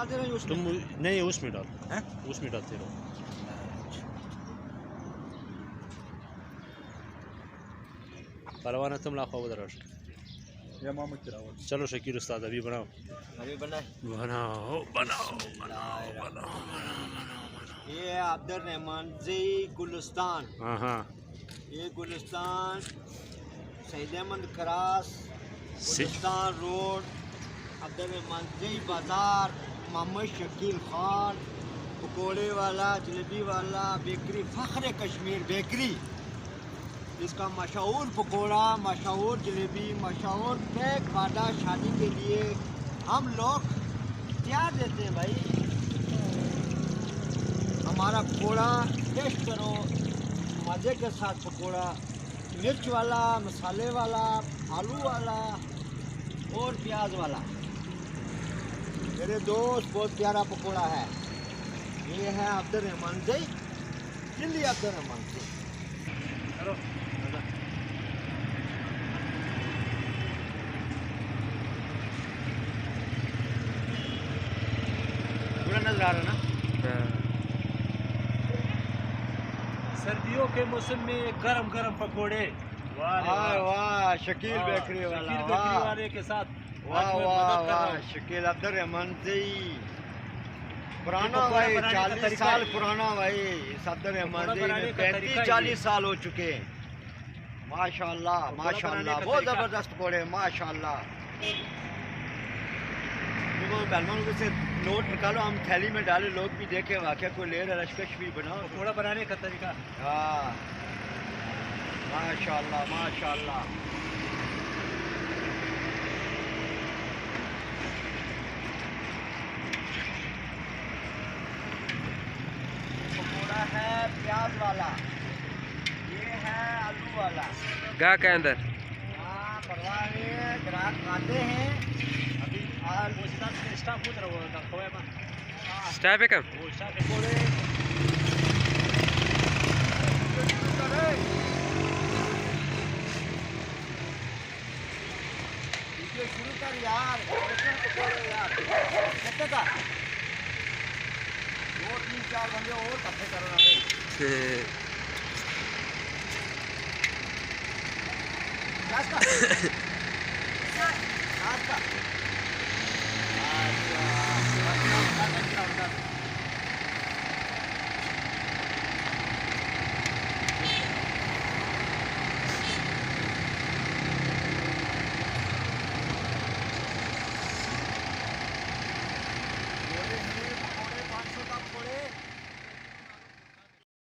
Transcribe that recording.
डालते रहो उसमें। तुम नहीं उसमें डाल, हैं? उसमें डालते रहो। परवाना तुम लाखों उधर या मोहम्मद चिराग चलो शकील उस्ताद अभी बनाओ अभी बनाए। बनाओ बनाओ बनाओ बनाओ। ये है अब्दुल रहमान जी गुलिस्तान। हाँ हाँ ये गुलिस्तान सईद अहमद क्रॉस गुलिस्तान रोड अब्दुल रहमान जी बाजार मोहम्मद शकील खान पकौड़े वाला जलेबी वाला बेकरी फ़ख्र कश्मीर बेकरी। इसका मशहूर पकौड़ा मशहूर जलेबी मशहूर पैक वादा शादी के लिए हम लोग तैयार देते हैं भाई। हमारा पकौड़ा टेस्ट करो मज़े के साथ पकौड़ा मिर्च वाला मसाले वाला आलू वाला और प्याज वाला। मेरे दोस्त बहुत प्यारा पकौड़ा है। ये है अब्दुल रहमान जी चिल्ली अब्दुल रहमान जी। चलो पूरा नजर आ रहा ना। सर्दियों के मौसम में गरम गरम पकोड़े। वाह वाह शकील बेकरी वाला शकील बेकरी वाले के साथ वाह वाह वाह शकील अब्दुल रहमान जी पुराना भाई 40 साल पुराना भाई अब्दुल रहमान जी 35-40 साल हो चुके हैं। माशाल्लाह माशाल्लाह बहुत जबरदस्त पकौड़े माशाल्लाह। मेहमानों से नोट निकालो हम थैली में डाले लोग भी देखे वाकई कोई ले रहा रशकश भी बनाओ पकौड़ा बनाने का तरीका। हाँ माशाल्लाह माशाल्लाह। पकौड़ा है प्याज वाला ये है आलू वाला गा के अंदर हाँ परवाह नहीं है ग्राहक खाते हैं अभी आज वो स्टाफ उधर वो खोया में स्टाफ है कम वो स्टाफ पकौड़े शुरू कर यार पकौड़े यार कितने का 2-3-4 बंदे और इकट्ठे करो ना भाई। का